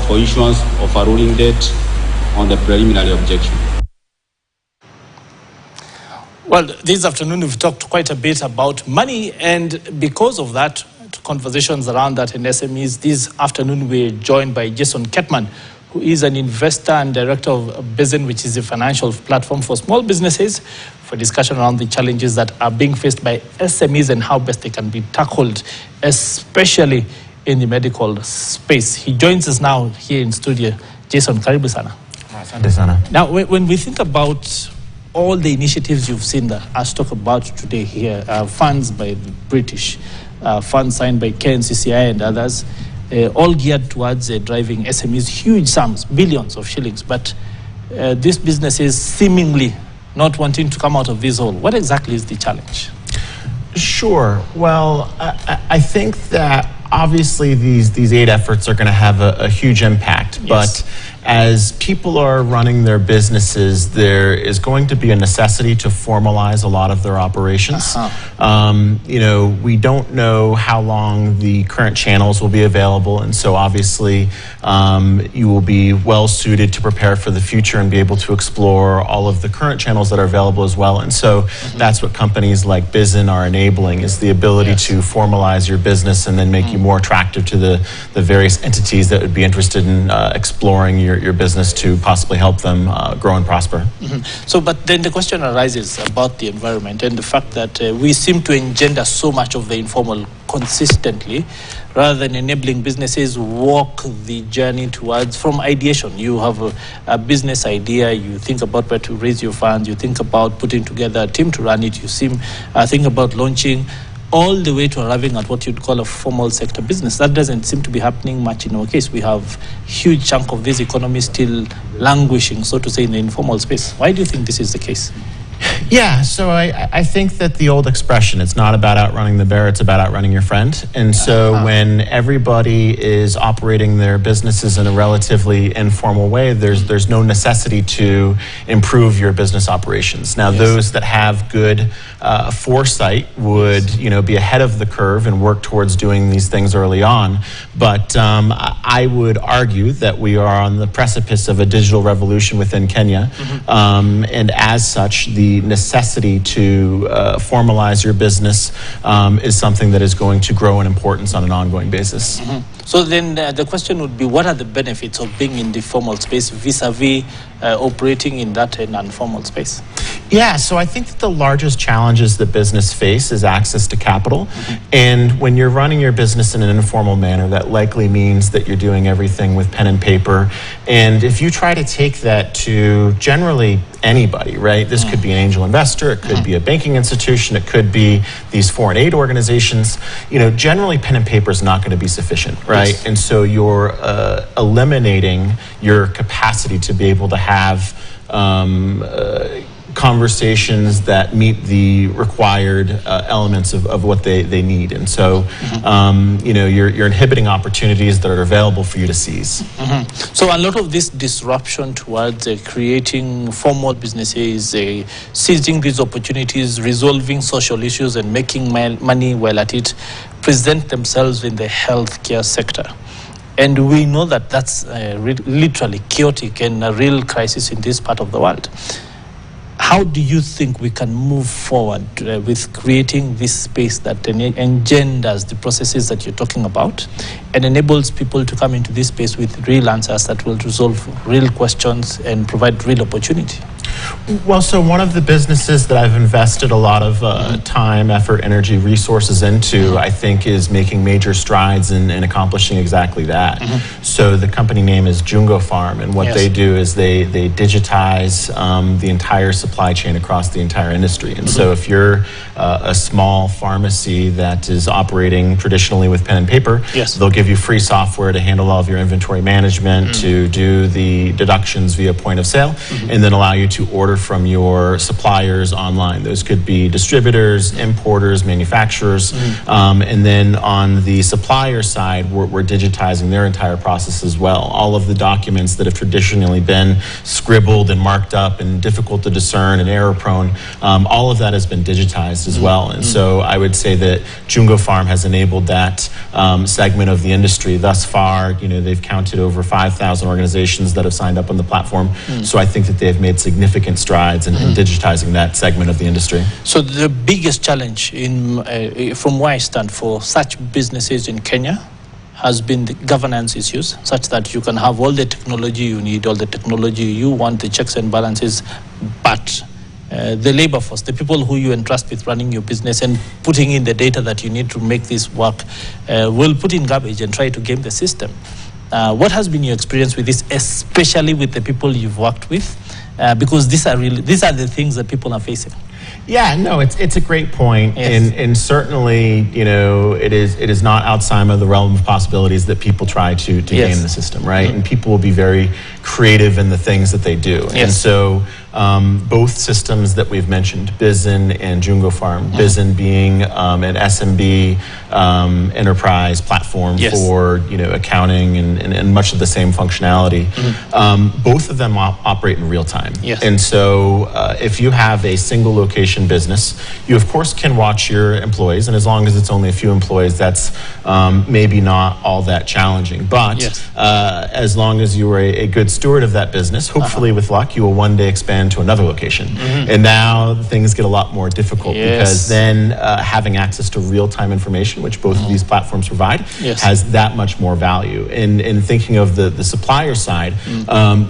for issuance of a ruling date on the preliminary objection. Well, this afternoon we've talked quite a bit about money, and because of that, conversations around that in SMEs, this afternoon we're joined by Jason Ketman, who is an investor and director of Digitizing, which is a financial platform for small businesses, for discussion around the challenges that are being faced by SMEs and how best they can be tackled, especially in the medical space. He joins us now here in studio. Jason, karibu sana. Asante sana. Now, when we think about all the initiatives you've seen that us talk about today here, funds by the British, funds signed by KNCCI and others, all geared towards driving SMEs, huge sums, billions of shillings, but these businesses seemingly not wanting to come out of this hole. What exactly is the challenge? Sure. Well, I think that obviously these aid efforts are going to have a huge impact, yes. But as people are running their businesses, there is going to be a necessity to formalize a lot of their operations. You know, we don't know how long the current channels will be available, and so obviously you will be well suited to prepare for the future and be able to explore all of the current channels that are available as well. And so that's what companies like Digitizing are enabling, is the ability yes. to formalize your business and then make you more attractive to the various entities that would be interested in exploring your business to possibly help them grow and prosper. So, but then the question arises about the environment and the fact that we seem to engender so much of the informal consistently, rather than enabling businesses walk the journey towards, from ideation. You have a business idea, you think about where to raise your funds, you think about putting together a team to run it, you think about launching, all the way to arriving at what you'd call a formal sector business. That doesn't seem to be happening much in our case. We have a huge chunk of this economy still languishing, so to say, in the informal space. Why do you think this is the case? Yeah, so I think that the old expression, it's not about outrunning the bear, it's about outrunning your friend. And so when everybody is operating their businesses in a relatively informal way, there's no necessity to improve your business operations. Now, yes. Those that have good foresight would, be ahead of the curve and work towards doing these things early on. But I would argue that we are on the precipice of a digital revolution within Kenya. And as such, the necessity to formalize your business is something that is going to grow in importance on an ongoing basis. So then the question would be, what are the benefits of being in the formal space vis-a-vis operating in that non-formal space? Yeah, so I think that the largest challenges that business face is access to capital. And when you're running your business in an informal manner, that likely means that you're doing everything with pen and paper. And if you try to take that to generally anybody, right? This could be an angel investor, it could be a banking institution, it could be these foreign aid organizations. Generally pen and paper is not going to be sufficient, right? Yes. And so you're eliminating your capacity to be able to have conversations that meet the required elements of what they need. And so, you're inhibiting opportunities that are available for you to seize. So a lot of this disruption towards creating formal businesses, seizing these opportunities, resolving social issues and making money while at it, present themselves in the healthcare sector. And we know that that's literally chaotic and a real crisis in this part of the world. How do you think we can move forward with creating this space that engenders the processes that you're talking about and enables people to come into this space with real answers that will resolve real questions and provide real opportunity? Well, so one of the businesses that I've invested a lot of time, effort, energy, resources into, I think, is making major strides in accomplishing exactly that. So the company name is Jungo Farm, and what they do is they digitize the entire supply chain across the entire industry. And so if you're a small pharmacy that is operating traditionally with pen and paper, they'll give you free software to handle all of your inventory management, to do the deductions via point of sale, and then allow you to order from your suppliers online. Those could be distributors, importers, manufacturers. And then on the supplier side, we're digitizing their entire process as well. All of the documents that have traditionally been scribbled and marked up and difficult to discern and error prone, all of that has been digitized as well. And so I would say that Jungo Farm has enabled that segment of the industry. Thus far, they've counted over 5,000 organizations that have signed up on the platform. So I think that they've made significant strides in digitizing that segment of the industry. So the biggest challenge from where I stand for such businesses in Kenya has been the governance issues, such that you can have all the technology you need, all the technology you want, the checks and balances, but the labor force, the people who you entrust with running your business and putting in the data that you need to make this work, will put in garbage and try to game the system. What has been your experience with this, especially with the people you've worked with? Because these are the things that people are facing. Yeah, no, it's a great point, yes. and certainly, it is not outside of the realm of possibilities that people try to yes. game the system, right? And people will be very creative in the things that they do, yes. and so both systems that we've mentioned, Bizin and Jungo Farm, Bizin being an SMB enterprise platform yes. for accounting and much of the same functionality. Both of them operate in real time, yes. and so if you have a single location business, you of course can watch your employees, and as long as it's only a few employees, that's maybe not all that challenging. But yes. As long as you are a good steward of that business, hopefully with luck, you will one day expand to another location. And now things get a lot more difficult yes. because then having access to real-time information, which both of these platforms provide, yes. has that much more value. In thinking of the supplier side,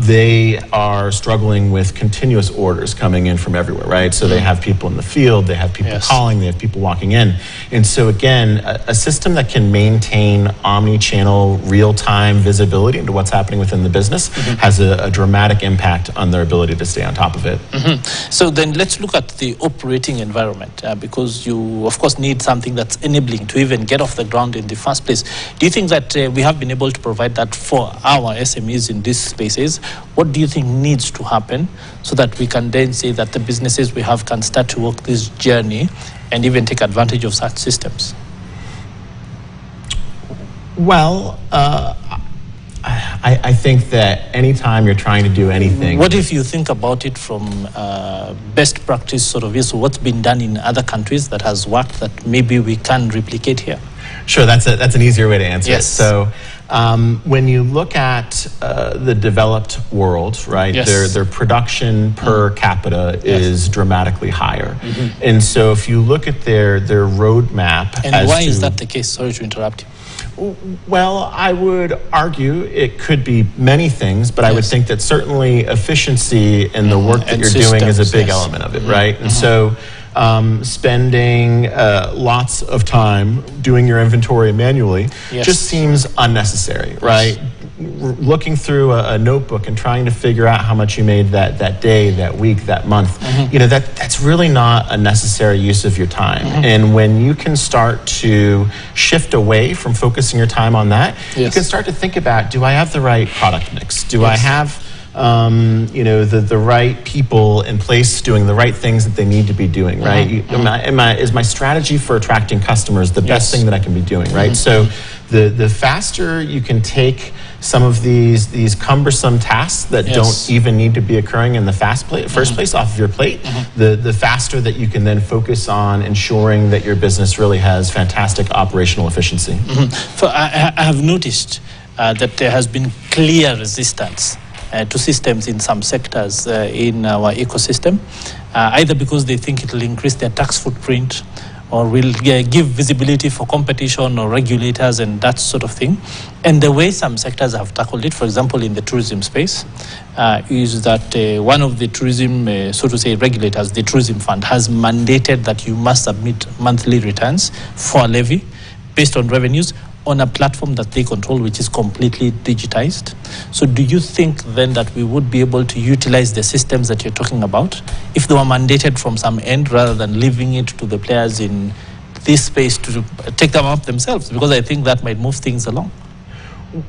they are struggling with continuous orders coming in from everywhere, right? So they have people in the field, they have people yes. calling, they have people walking in. And so again, a system that can maintain omni-channel real-time visibility into what's happening within the business has a dramatic impact on their ability to stay on top of it. So then let's look at the operating environment, because you of course need something that's enabling to even get off the ground in the first place. Do you think that we have been able to provide that for our SMEs in these spaces? What do you think needs to happen so that we can then say that the businesses we have can start to walk this journey and even take advantage of such systems? Well, I think that anytime you're trying to do anything... What if you think about it from best practice sort of view? So what's been done in other countries that has worked that maybe we can replicate here? Sure, that's an easier way to answer yes. it. So when you look at the developed world, right, yes. their production per capita yes. is dramatically higher. And so if you look at their roadmap... And why is that the case? Sorry to interrupt you. Well, I would argue it could be many things, but yes. I would think that certainly efficiency in the work that you're doing is a big yes. element of it, right? And so spending lots of time doing your inventory manually yes. just seems unnecessary, right? Yes. Looking through a notebook and trying to figure out how much you made that day, that week, that month, that's really not a necessary use of your time. And when you can start to shift away from focusing your time on that, yes. you can start to think about, do I have the right product mix? Do yes. I have the right people in place doing the right things that they need to be doing, right? Is my strategy for attracting customers the best thing that I can be doing, right? So the faster you can take some of these cumbersome tasks that yes. don't even need to be occurring in the first place off of your plate, the faster that you can then focus on ensuring that your business really has fantastic operational efficiency. So I have noticed that there has been clear resistance to systems in some sectors in our ecosystem, either because they think it will increase their tax footprint or will give visibility for competition or regulators and that sort of thing. And the way some sectors have tackled it, for example, in the tourism space, is that one of the tourism, so to say, regulators, the Tourism Fund, has mandated that you must submit monthly returns for a levy based on revenues on a platform that they control, which is completely digitized. So do you think then that we would be able to utilize the systems that you're talking about if they were mandated from some end rather than leaving it to the players in this space to take them up themselves? Because I think that might move things along.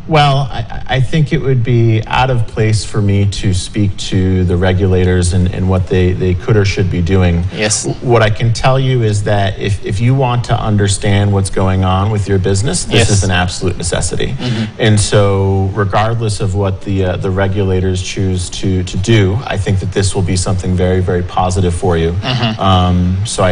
Well, I think it would be out of place for me to speak to the regulators and what they could or should be doing. Yes. What I can tell you is that if you want to understand what's going on with your business, this is an absolute necessity. And so regardless of what the regulators choose to do, I think that this will be something very, very positive for you. So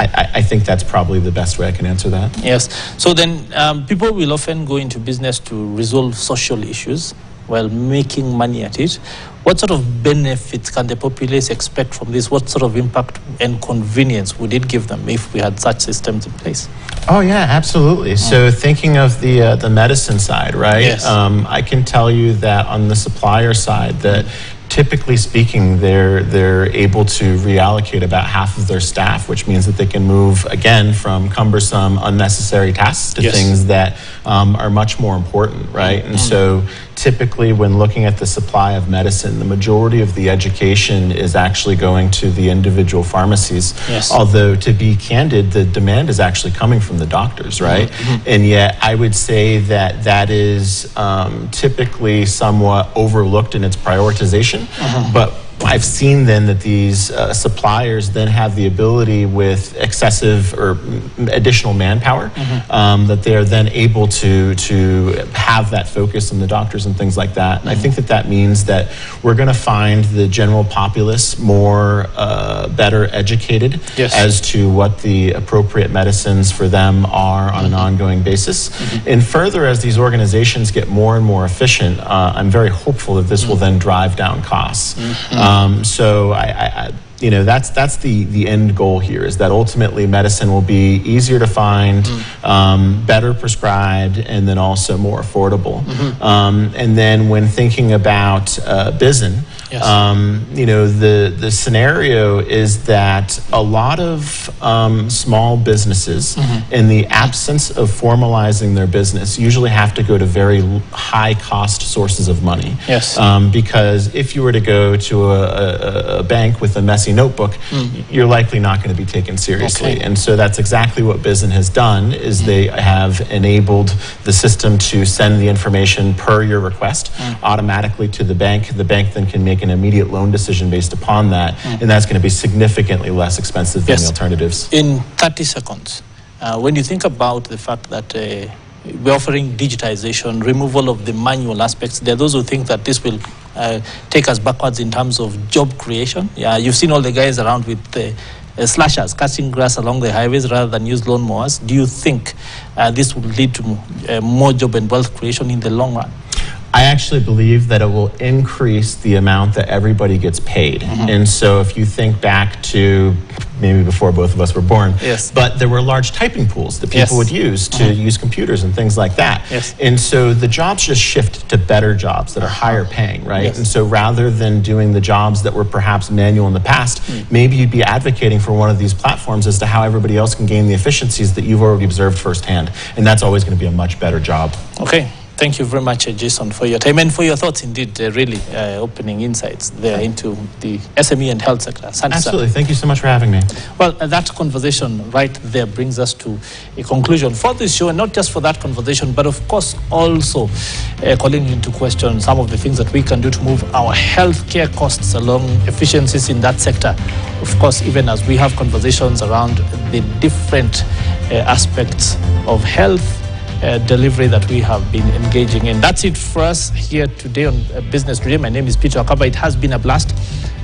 I think that's probably the best way I can answer that. Yes. So then people will often go into business to resolve social issues while making money at it. What sort of benefits can the populace expect from this? What sort of impact and convenience would it give them if we had such systems in place? Oh, yeah, absolutely. So thinking of the medicine side, right? Yes. I can tell you that on the supplier side that typically speaking, they're able to reallocate about half of their staff, which means that they can move, again, from cumbersome, unnecessary tasks to things that are much more important, right? And so typically when looking at the supply of medicine, the majority of the education is actually going to the individual pharmacies. Yes. Although, to be candid, the demand is actually coming from the doctors, right? And yet I would say that that is typically somewhat overlooked in its prioritization. But I've seen then that these suppliers then have the ability with excessive or additional manpower that they're then able to have that focus on the doctors and things like that. And I think that that means that we're going to find the general populace more better educated as to what the appropriate medicines for them are on an ongoing basis. And further, as these organizations get more and more efficient, I'm very hopeful that this will then drive down costs. So you know, that's the end goal here, is that ultimately medicine will be easier to find, better prescribed, and then also more affordable. And then when thinking about BISN, you know, the scenario is that a lot of small businesses, in the absence of formalizing their business, usually have to go to very high cost sources of money. Because if you were to go to a bank with a messy notebook, you're likely not going to be taken seriously. And so that's exactly what BISN has done, is they have enabled the system to send the information per your request automatically to the bank. The bank then can make an immediate loan decision based upon that, and that's going to be significantly less expensive than the alternatives. In 30 seconds, when you think about the fact that we're offering digitization, removal of the manual aspects, there are those who think that this will take us backwards in terms of job creation. You've seen all the guys around with slashers cutting grass along the highways rather than use lawn mowers. Do you think this will lead to more job and wealth creation in the long run? I actually believe that it will increase the amount that everybody gets paid. And so if you think back to maybe before both of us were born, but there were large typing pools that people would use to use computers and things like that. And so the jobs just shift to better jobs that are higher paying, right? And so rather than doing the jobs that were perhaps manual in the past, maybe you'd be advocating for one of these platforms as to how everybody else can gain the efficiencies that you've already observed firsthand. And that's always going to be a much better job. Okay. Thank you very much, Jason, for your time and for your thoughts, indeed, really opening insights there into the SME and health sector. Absolutely. Thank you so much for having me. Well, that conversation right there brings us to a conclusion for this show, and not just for that conversation, but of course also calling into question some of the things that we can do to move our healthcare costs along, efficiencies in that sector. Of course, even as we have conversations around the different aspects of health delivery that we have been engaging in. That's it for us here today on Business Today. My name is Peter Akaba. It has been a blast.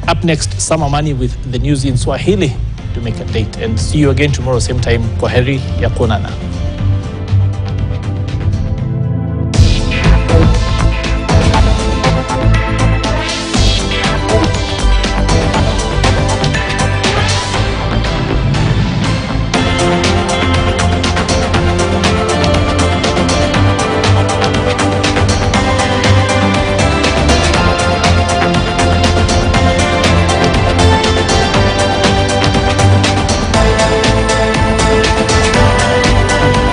Up next, Summer Money with the news in Swahili to make a date. And see you again tomorrow, same time. Kwaheri ya kuonana.